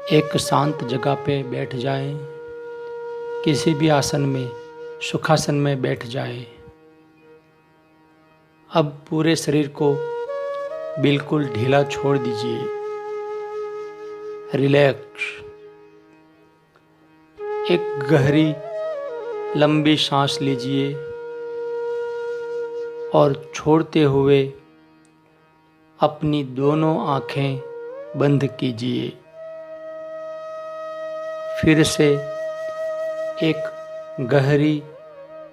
एक शांत जगह पे बैठ जाएं, किसी भी आसन में, सुखासन में बैठ जाएं। अब पूरे शरीर को बिल्कुल ढीला छोड़ दीजिए, रिलैक्स। एक गहरी लंबी सांस लीजिए और छोड़ते हुए अपनी दोनों आंखें बंद कीजिए। फिर से एक गहरी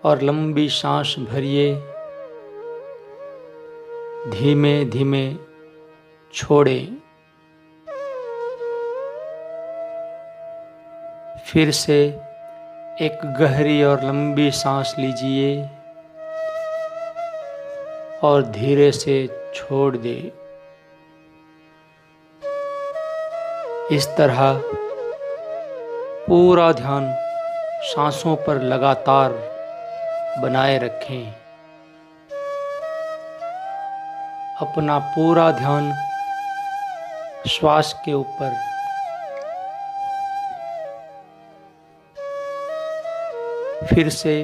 और लंबी सांस भरिए, धीमे धीमे छोड़ें। फिर से एक गहरी और लंबी सांस लीजिए और धीरे से छोड़ दें। इस तरह पूरा ध्यान सांसों पर लगातार बनाए रखें। अपना पूरा ध्यान श्वास के ऊपर। फिर से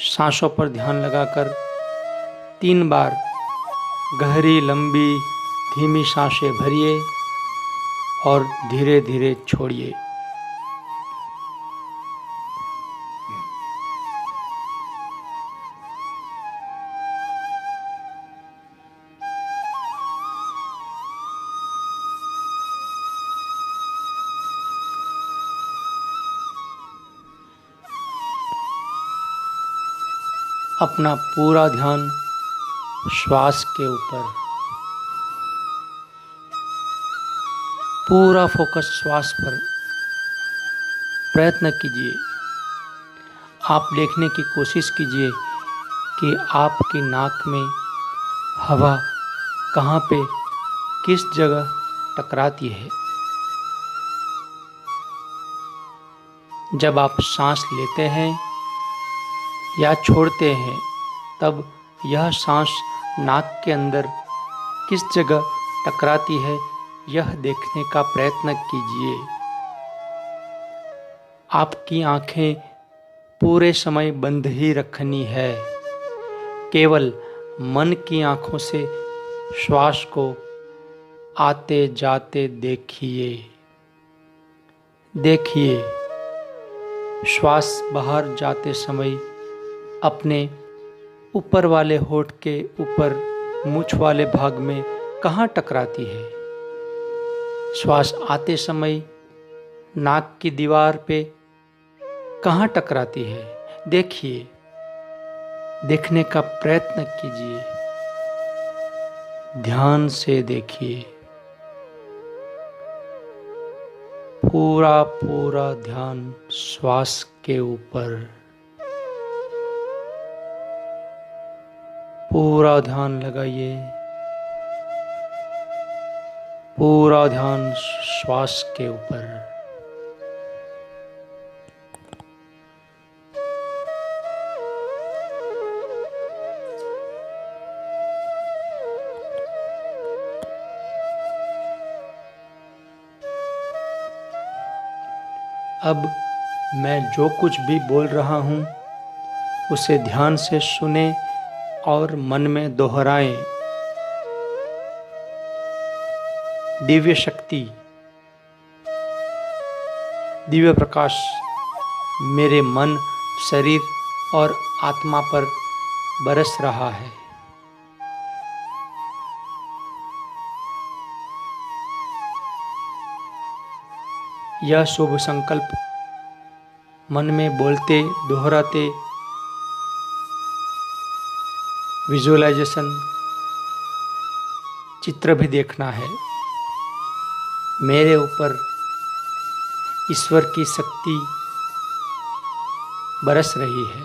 सांसों पर ध्यान लगाकर 3 बार गहरी लंबी धीमी सांसें भरिए और धीरे धीरे छोड़िए। अपना पूरा ध्यान श्वास के ऊपर, पूरा फोकस श्वास पर प्रयत्न कीजिए। आप देखने की कोशिश कीजिए कि आपकी नाक में हवा कहाँ पे, किस जगह टकराती है। जब आप सांस लेते हैं या छोड़ते हैं, तब यह सांस नाक के अंदर किस जगह टकराती है, यह देखने का प्रयत्न कीजिए। आपकी आंखें पूरे समय बंद ही रखनी है। केवल मन की आंखों से श्वास को आते जाते देखिए। देखिए, श्वास बाहर जाते समय अपने ऊपर वाले होंठ के ऊपर मूंछ वाले भाग में कहाँ टकराती है। श्वास आते समय नाक की दीवार पे कहाँ टकराती है। देखिए, देखने का प्रयत्न कीजिए। ध्यान से देखिए। पूरा पूरा ध्यान श्वास के ऊपर। पूरा ध्यान लगाइए। पूरा ध्यान श्वास के ऊपर। अब मैं जो कुछ भी बोल रहा हूँ उसे ध्यान से सुने और मन में दोहराएं। दिव्य शक्ति, दिव्य प्रकाश मेरे मन, शरीर और आत्मा पर बरस रहा है। यह शुभ संकल्प मन में बोलते, दोहराते, विजुअलाइजेशन, चित्र भी देखना है। मेरे ऊपर ईश्वर की शक्ति बरस रही है।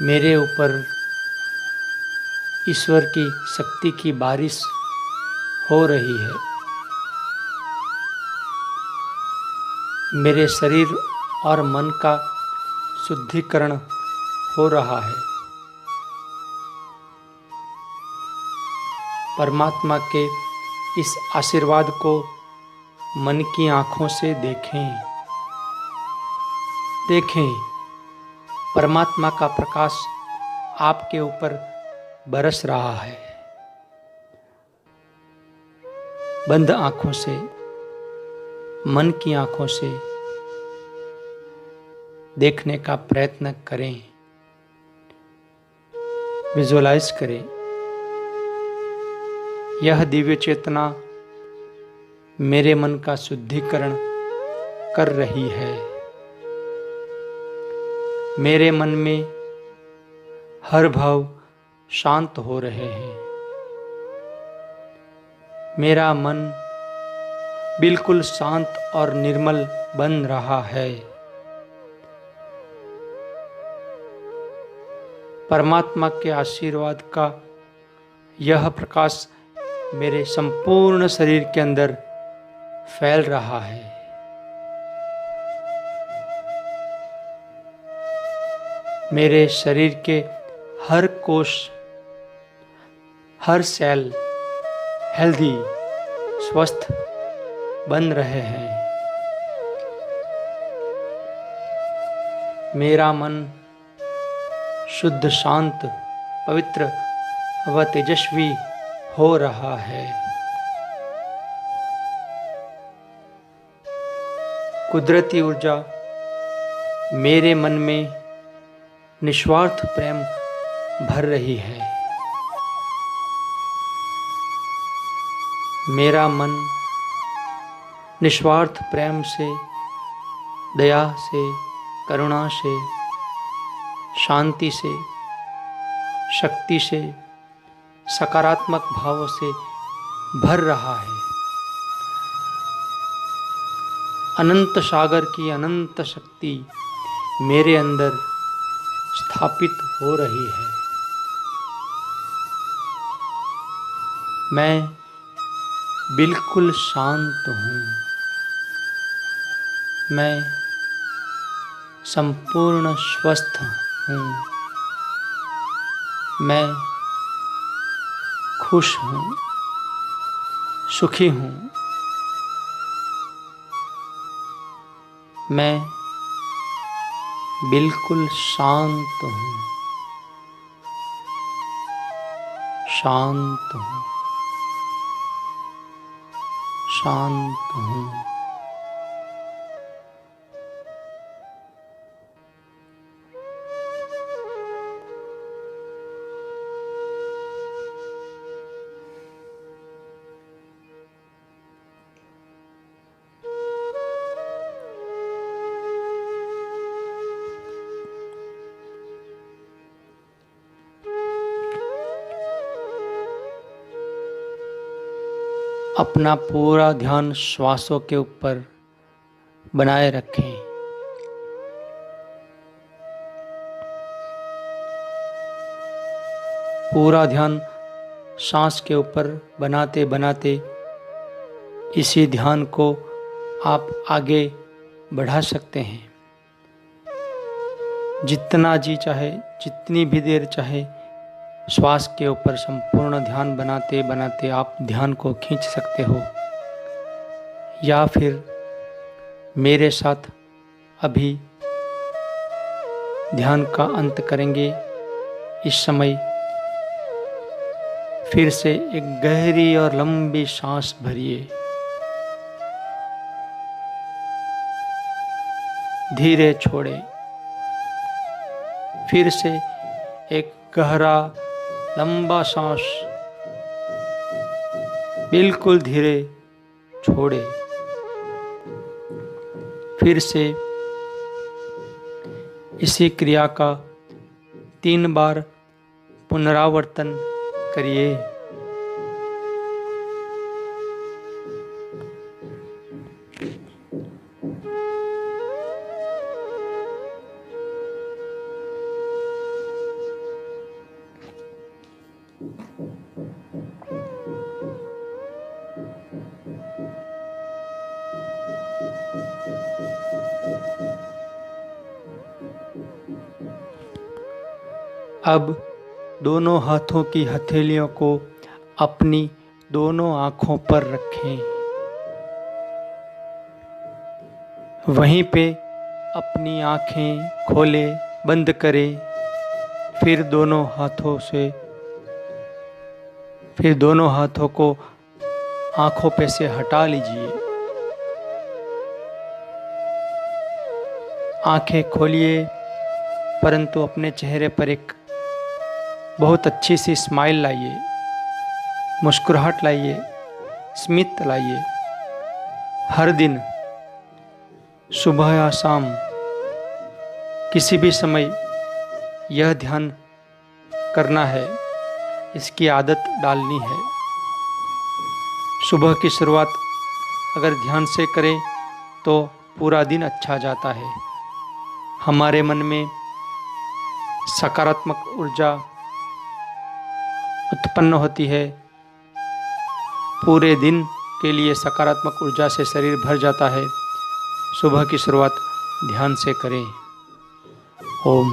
मेरे ऊपर ईश्वर की शक्ति की बारिश हो रही है। मेरे शरीर और मन का शुद्धिकरण हो रहा है। परमात्मा के इस आशीर्वाद को मन की आंखों से देखें। देखें, परमात्मा का प्रकाश आपके ऊपर बरस रहा है। बंद आंखों से, मन की आंखों से देखने का प्रयत्न करें। विजुअलाइज करें, यह दिव्य चेतना मेरे मन का शुद्धिकरण कर रही है। मेरे मन में हर भाव शांत हो रहे हैं। मेरा मन बिल्कुल शांत और निर्मल बन रहा है। परमात्मा के आशीर्वाद का यह प्रकाश मेरे संपूर्ण शरीर के अंदर फैल रहा है। मेरे शरीर के हर कोश, हर सेल हेल्दी, स्वस्थ बन रहे हैं। मेरा मन शुद्ध, शांत, पवित्र व तेजस्वी हो रहा है। कुदरती ऊर्जा मेरे मन में निस्वार्थ प्रेम भर रही है। मेरा मन निस्वार्थ प्रेम से, दया से, करुणा से, शांति से, शक्ति से, सकारात्मक भावों से भर रहा है। अनंत सागर की अनंत शक्ति मेरे अंदर स्थापित हो रही है। मैं बिल्कुल शांत हूँ। मैं संपूर्ण स्वस्थ हूँ। मैं खुश हूँ, सुखी हूँ। मैं बिल्कुल शांत हूँ, शांत हूँ, शांत हूँ। अपना पूरा ध्यान श्वासों के ऊपर बनाए रखें। पूरा ध्यान सांस के ऊपर बनाते बनाते इसी ध्यान को आप आगे बढ़ा सकते हैं। जितना जी चाहे, जितनी भी देर चाहे, श्वास के ऊपर संपूर्ण ध्यान बनाते बनाते आप ध्यान को खींच सकते हो। या फिर मेरे साथ अभी ध्यान का अंत करेंगे। इस समय फिर से एक गहरी और लंबी सांस भरिए। धीरे छोड़े। फिर से एक गहरा लंबा सांस बिल्कुल धीरे छोड़े। फिर से इसी क्रिया का 3 बार पुनरावर्तन करिए। अब दोनों हाथों की हथेलियों को अपनी दोनों आँखों पर रखें। वहीं पे अपनी आँखें खोलें, बंद करें, फिर दोनों हाथों को आँखों पे से हटा लीजिए। आँखें खोलिए, परंतु अपने चेहरे पर एक बहुत अच्छी सी स्माइल लाइए, मुस्कुराहट लाइए, स्मित लाइए। हर दिन सुबह या शाम किसी भी समय यह ध्यान करना है, इसकी आदत डालनी है। सुबह की शुरुआत अगर ध्यान से करें तो पूरा दिन अच्छा जाता है। हमारे मन में सकारात्मक ऊर्जा उत्पन्न होती है। पूरे दिन के लिए सकारात्मक ऊर्जा से शरीर भर जाता है। सुबह की शुरुआत ध्यान से करें। ओम।